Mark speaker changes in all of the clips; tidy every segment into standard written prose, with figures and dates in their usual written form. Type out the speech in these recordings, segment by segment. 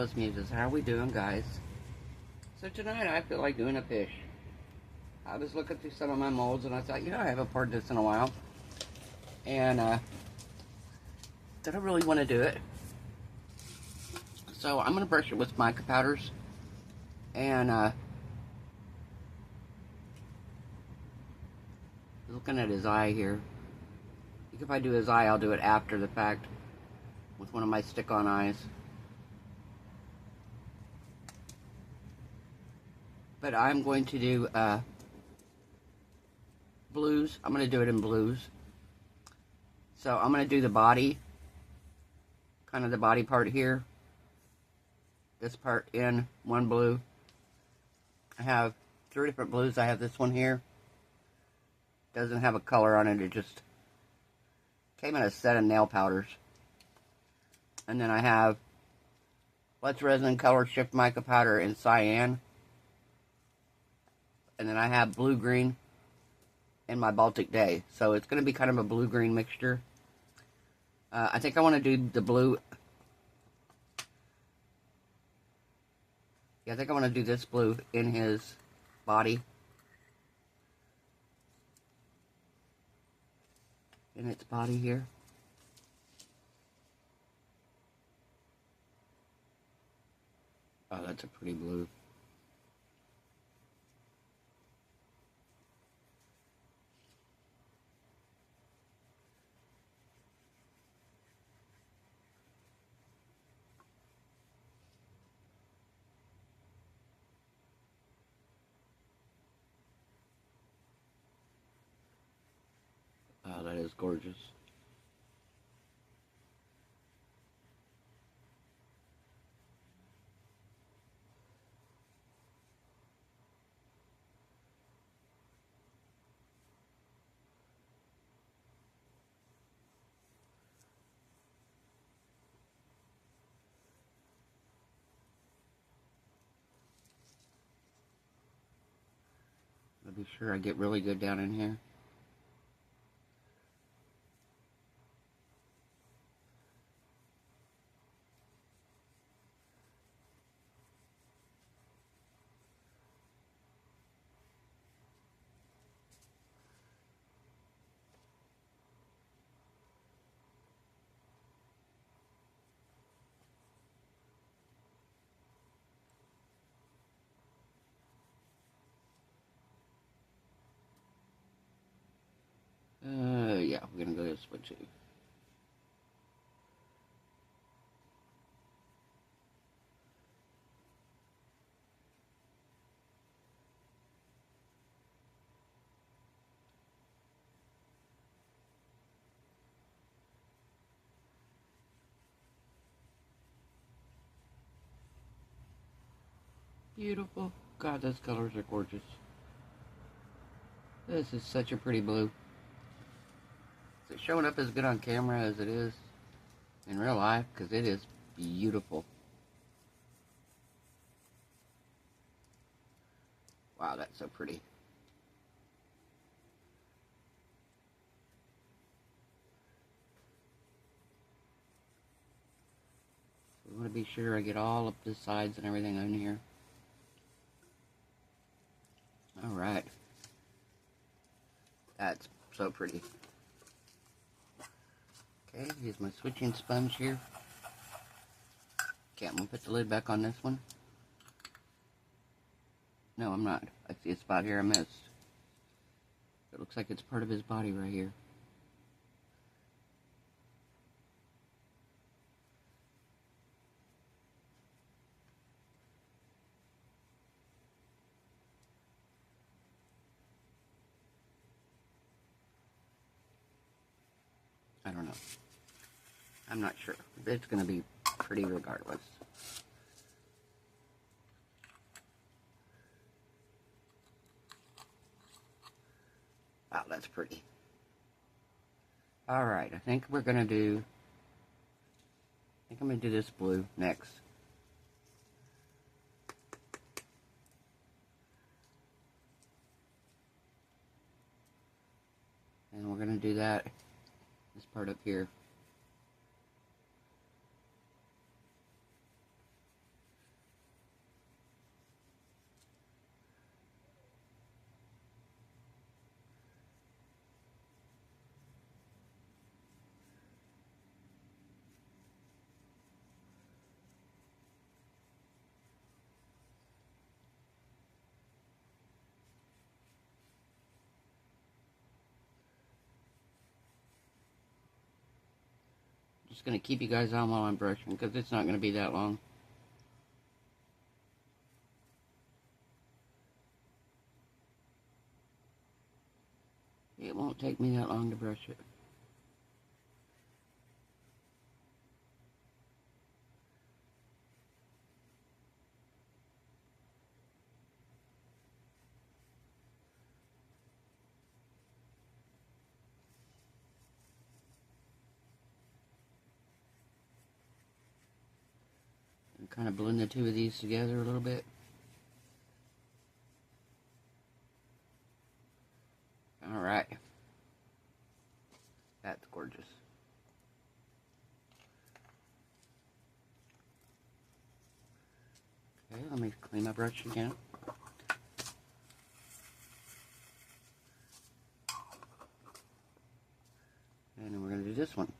Speaker 1: Marvelous Muses. How we doing, guys? So tonight I feel like doing a fish. I was looking through some of my molds and I thought, you know, I haven't poured this in a while. And did I really want to do it? So I'm going to brush it with mica powders. And looking at his eye here. I think if I do his eye, I'll do it after the fact with one of my stick-on eyes. But I'm going to do blues. I'm going to do it in blues. So I'm going to do the body, kind of the body part here. This part in one blue. I have 3 different blues. I have this one here. Doesn't have a color on it. It just came in a set of nail powders. And then I have Let's Resin Color Shift Mica Powder in cyan. And then I have blue-green in my Baltic Day. So it's going to be kind of a blue-green mixture. I think I want to do the blue. Yeah, I think I want to do this blue in his body. In its body here. Oh, that's a pretty blue. Oh, that is gorgeous. I'll be sure I get really good down in here. Yeah, we're gonna go this way too. Beautiful. God, those colors are gorgeous. This is such a pretty blue. Is it showing up as good on camera as it is in real life? Because it is beautiful. Wow, that's so pretty. We want to be sure I get all of the sides and everything on here. Alright. That's so pretty. Okay, here's my switching sponge here. Okay, I'm going to put the lid back on this one. No, I'm not. I see a spot here I missed. It looks like it's part of his body right here. I don't know. I'm not sure. It's going to be pretty regardless. Wow, that's pretty. Alright, I think we're going to do... I think I'm going to do this blue next. And we're going to do that, this part up here. just going to keep you guys on while I'm brushing, because it's not going to be that long. It won't take me that long to brush it. And kind of blend the two of these together a little bit. Alright. That's gorgeous. Okay, let me clean my brush again. And then we're going to do this one.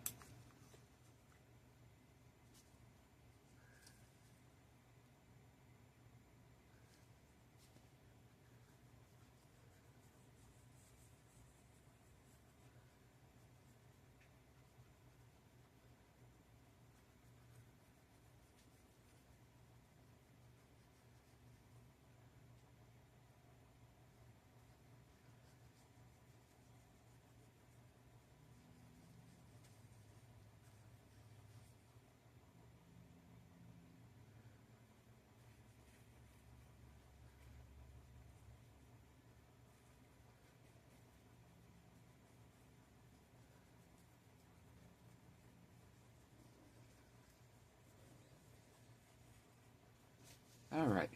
Speaker 1: Alright.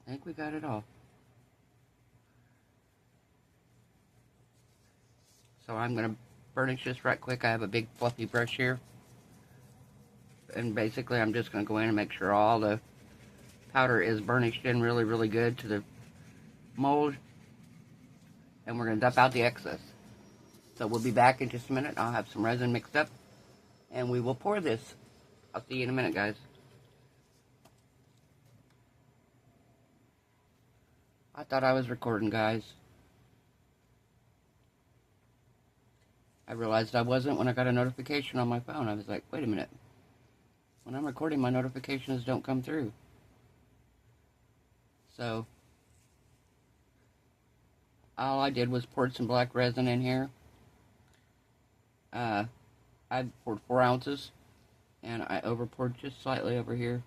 Speaker 1: I think we got it all. So I'm going to burnish this right quick. I have a big fluffy brush here. And basically I'm just going to go in and make sure all the powder is burnished in really, really good to the mold. And we're going to dump out the excess. So we'll be back in just a minute. I'll have some resin mixed up. And we will pour this. I'll see you in a minute, guys. I thought I was recording, guys. I realized I wasn't when I got a notification on my phone. I was like, wait a minute. When I'm recording, my notifications don't come through. So, all I did was poured some black resin in here. I poured 4 ounces. And I over poured just slightly over here.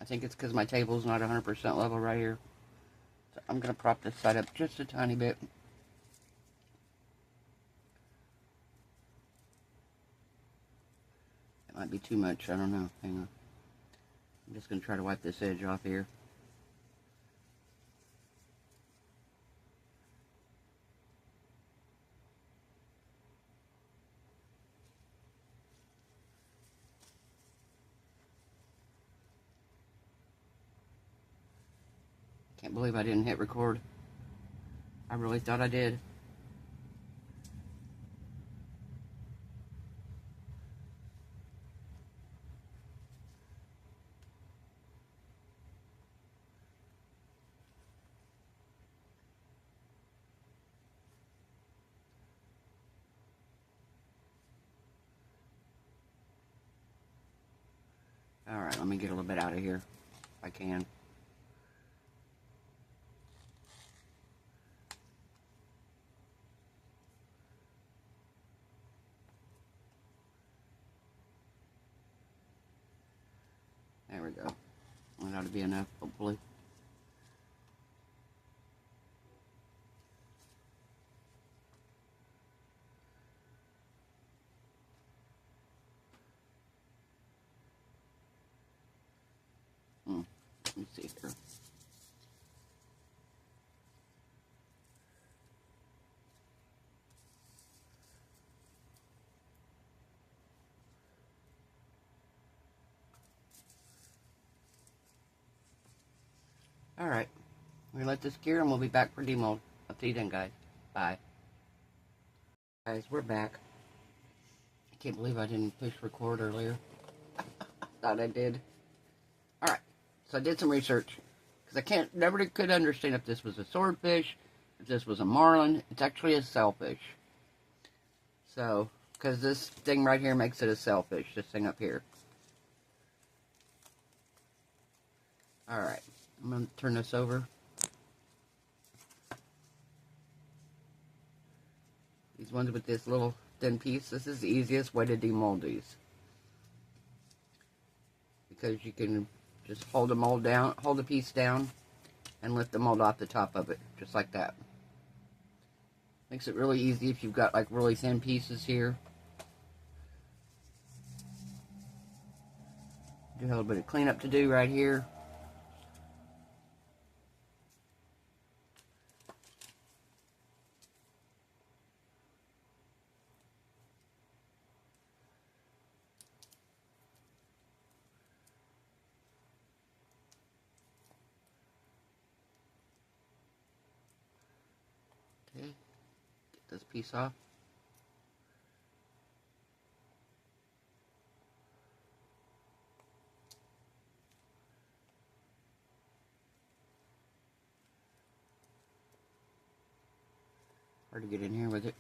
Speaker 1: I think it's because my table's not 100% level right here. So I'm going to prop this side up just a tiny bit. It might be too much, I don't know. Hang on. I'm just going to try to wipe this edge off here. Can't believe I didn't hit record. I really thought I did. Alright, let me get a little bit out of here, if I can. There we go. That ought to be enough, hopefully. Let me see here. Alright. We let this cure and we'll be back for demold. I'll see you then, guys. Bye. Guys, we're back. I can't believe I didn't push record earlier. Thought I did. Alright. So I did some research. Because nobody could understand if this was a swordfish, if this was a marlin. It's actually a sailfish. So, because this thing right here makes it a sailfish, this thing up here. Alright, I'm going to turn this over. These ones with this little thin piece, this is the easiest way to demold these. Because you can just hold the mold down, hold the piece down, and lift the mold off the top of it, just like that. Makes it really easy if you've got like really thin pieces here. Do a little bit of cleanup to do right here. Okay, get this piece off. Hard to get in here with it.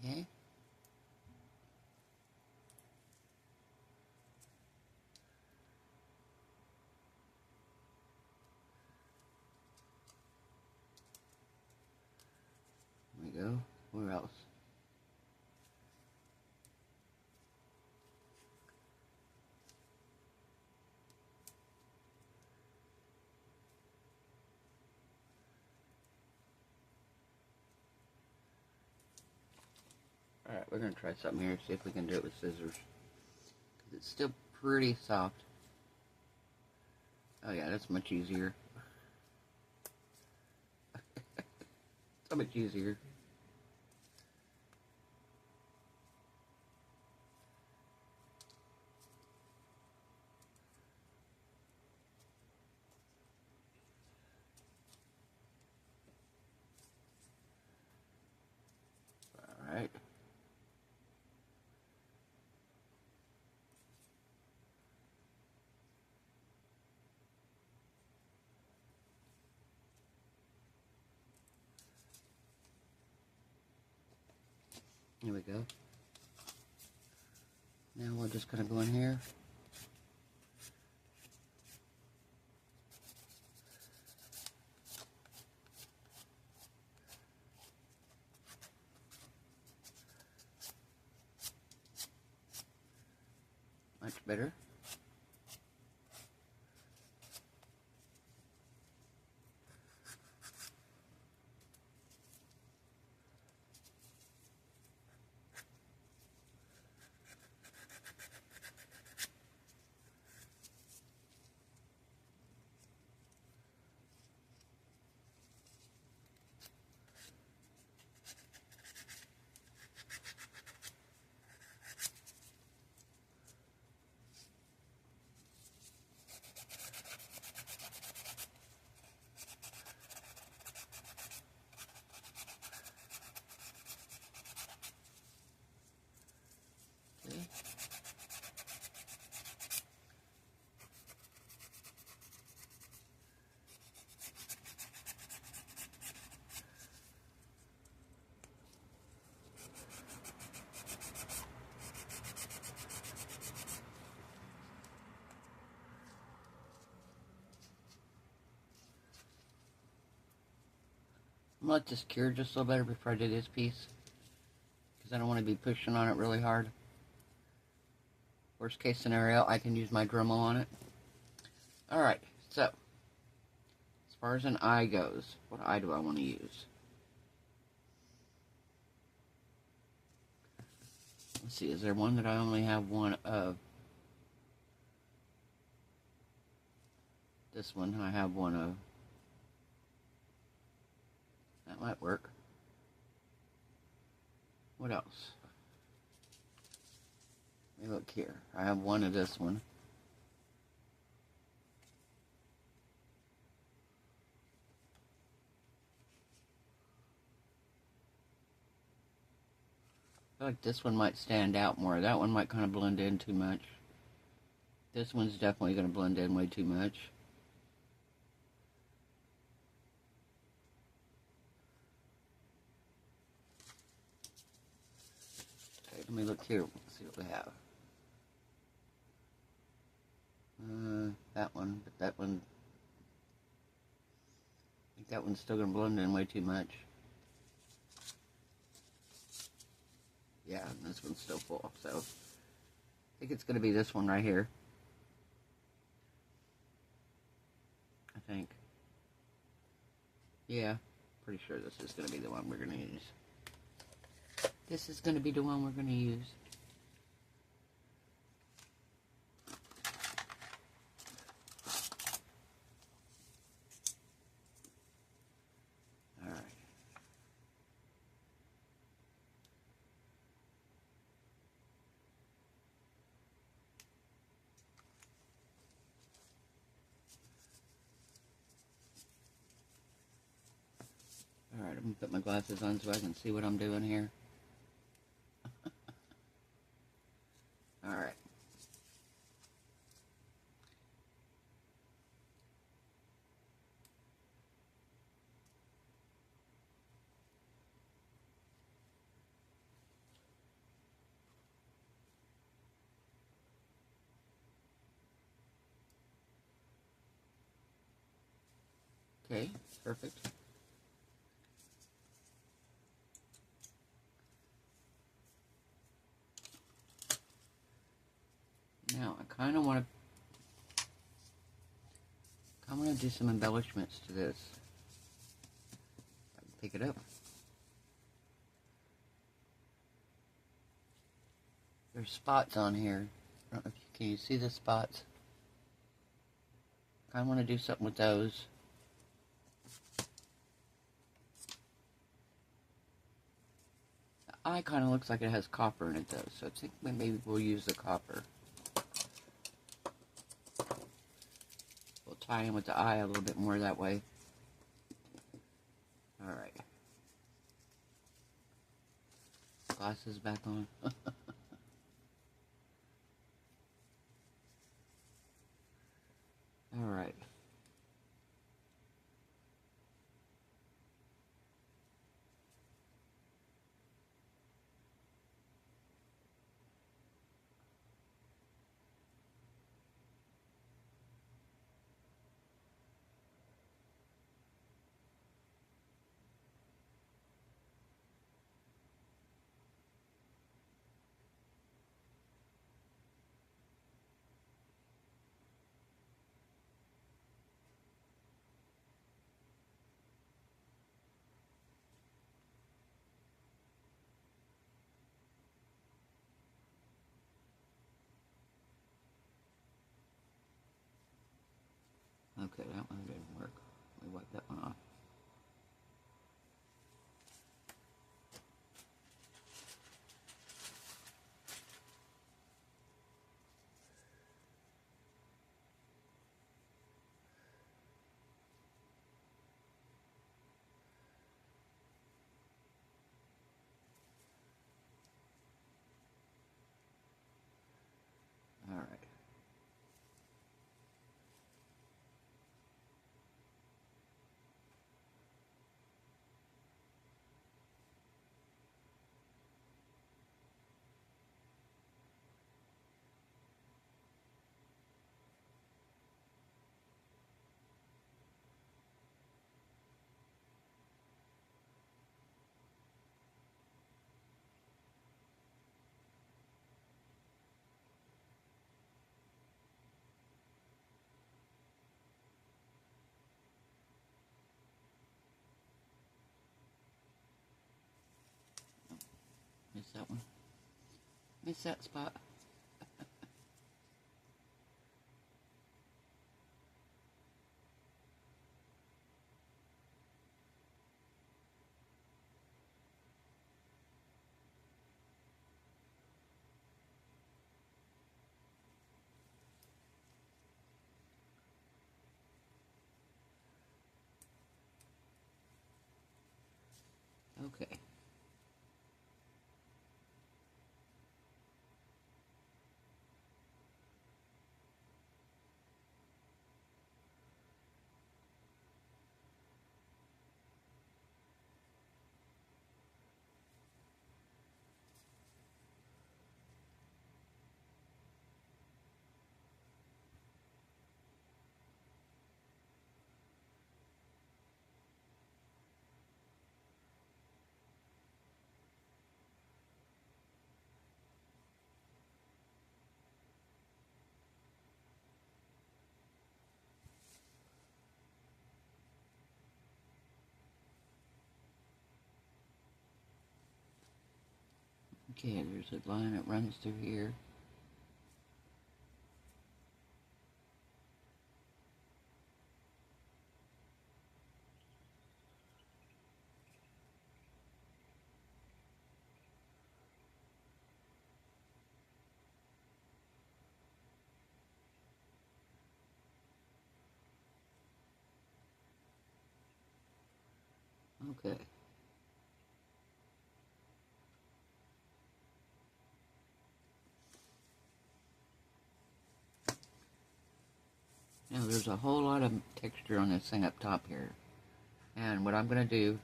Speaker 1: Okay. There we go. Where else? Alright, we're going to try something here, see if we can do it with scissors. Because it's still pretty soft. Oh yeah, that's much easier. So much easier. Alright. Here we go. Now we're just going to go in here. Much better. Okay. I'm going to let this cure just a little better before I do this piece. Because I don't want to be pushing on it really hard. Worst case scenario, I can use my Dremel on it. Alright, so. As far as an eye goes, what eye do I want to use? Let's see, is there one that I only have one of? This one I have one of. That might work. What else? Let me look here. I have one of this one. I feel like this one might stand out more. That one might kind of blend in too much. This one's definitely going to blend in way too much. Okay, let me look here. See what we have. That one, but that one, I think that one's still going to blend in way too much. Yeah, this one's still full, so I think it's going to be this one right here. I think. Yeah, pretty sure this is going to be the one we're going to use. This is going to be the one we're going to use. Alright. Alright, I'm going to put my glasses on so I can see what I'm doing here. Alright. Okay, perfect. Now, I kind of want to do some embellishments to this. I can pick it up. There's spots on here. I don't know if you can you see the spots? I want to do something with those. The eye kind of looks like it has copper in it though, so I think maybe we'll use the copper. We'll tie in with the eye a little bit more that way. Alright. Glasses back on. Alright. Okay, that one didn't work. Let me wipe that one off. Alright. Miss that one. Miss that spot. Okay. Okay, there's a line that runs through here. Okay. Now there's a whole lot of texture on this thing up top here. And what I'm going to do,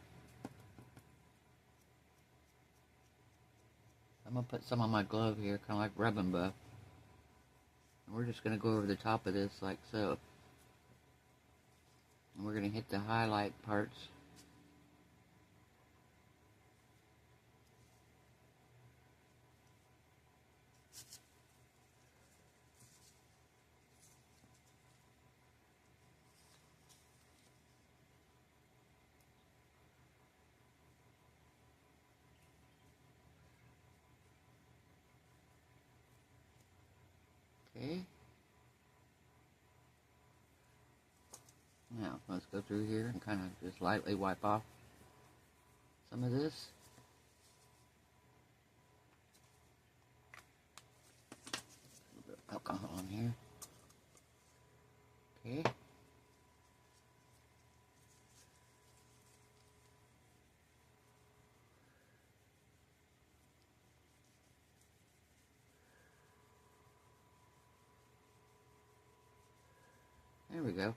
Speaker 1: I'm going to put some on my glove here, kind of like rubbing buff. And we're just going to go over the top of this like so. And we're going to hit the highlight parts. Okay. Now, let's go through here and kind of just lightly wipe off some of this. A little bit of alcohol on here. Okay. There we go.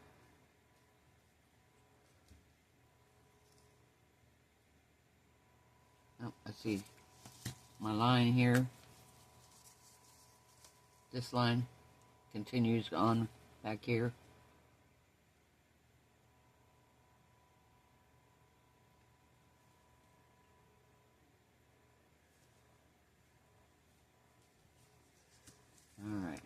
Speaker 1: Oh, I see my line here. This line continues on back here. All right.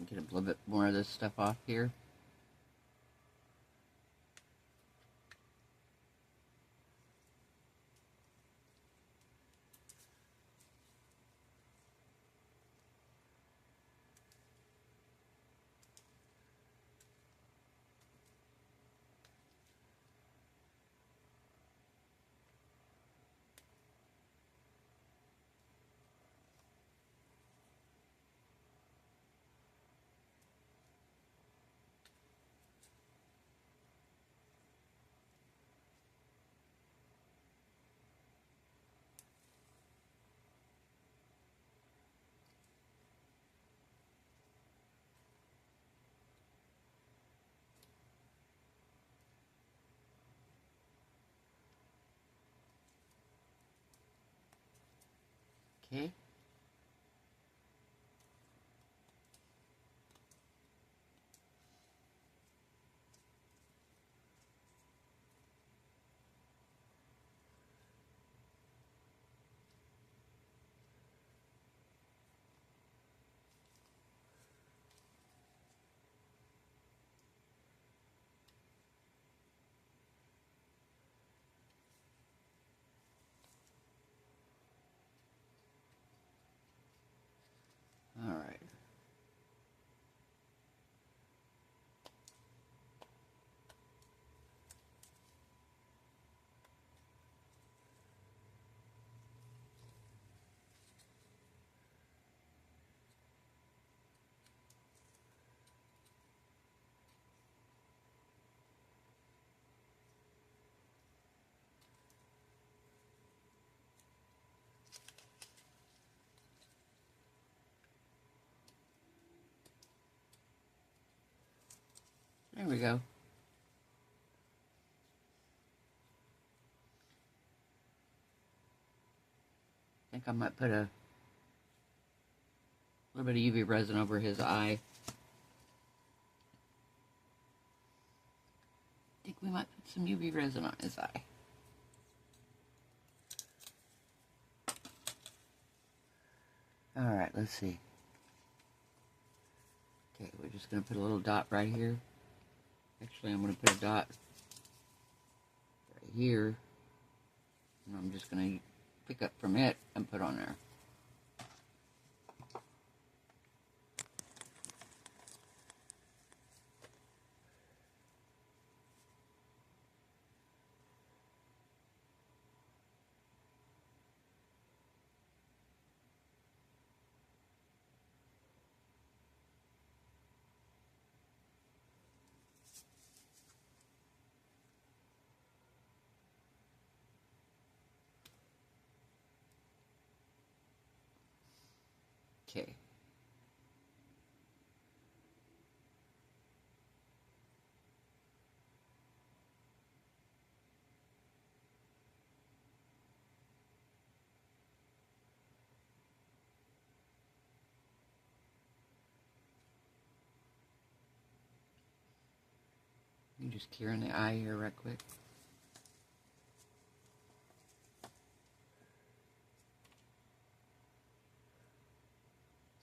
Speaker 1: Get a little bit more of this stuff off here. Okay. There we go. I think I might put a little bit of UV resin over his eye. I think we might put some UV resin on his eye. Alright, let's see. Okay, we're just going to put a little dot right here. Actually, I'm going to put a dot right here. And I'm just going to pick up from it and put on there. Okay. You just cure in the eye here right quick.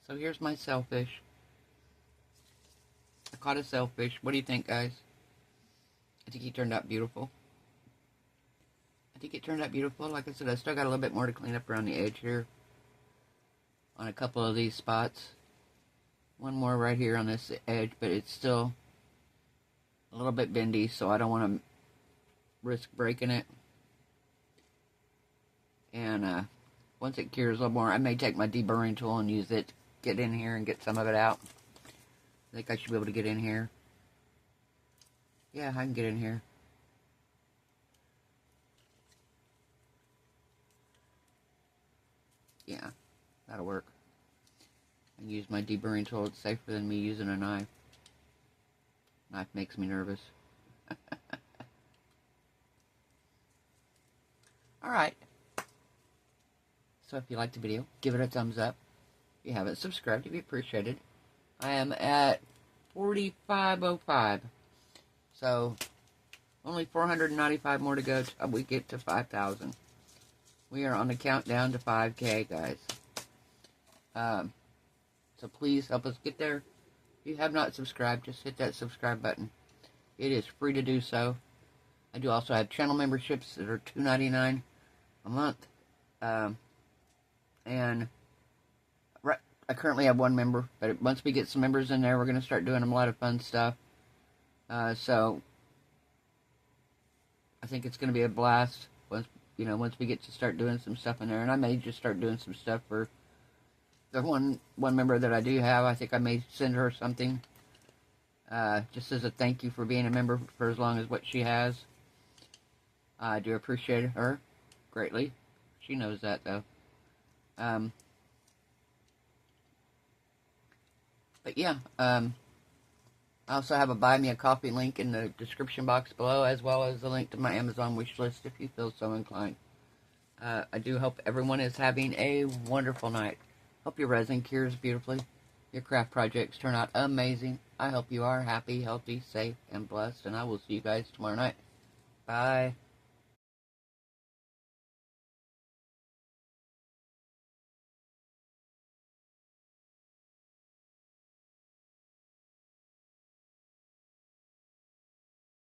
Speaker 1: So here's my sailfish. I caught a sailfish. What do you think, guys? I think he turned out beautiful. I think it turned out beautiful. Like I said, I still got a little bit more to clean up around the edge here on a couple of these spots. One more right here on this edge, but it's still a little bit bendy, so I don't want to risk breaking it. And once it cures a little more, I may take my deburring tool and use it, get in here and get some of it out. I think I should be able to get in here. Yeah, I can get in here. Yeah, that'll work. I use my deburring tool. It's safer than me using a knife. Knife makes me nervous. Alright. So if you liked the video, give it a thumbs up. If you haven't subscribed, it'd be appreciated. I am at 4505. So, only 495 more to go till we get to 5,000. We are on the countdown to 5K, guys. So please help us get there. If you have not subscribed, just hit that subscribe button. It is free to do so. I do also have channel memberships that are $2.99 a month. And I currently have one member, but once we get some members in there, we're going to start doing a lot of fun stuff. So I think it's going to be a blast once we get to start doing some stuff in there. And I may just start doing some stuff for the one member that I do have. I think I may send her something, just as a thank you for being a member for as long as what she has. I do appreciate her greatly. She knows that, though. But yeah, I also have a Buy Me a Coffee link in the description box below, as well as a link to my Amazon wish list if you feel so inclined. I do hope everyone is having a wonderful night. Hope your resin cures beautifully. Your craft projects turn out amazing. I hope you are happy, healthy, safe, and blessed. And I will see you guys tomorrow night. Bye.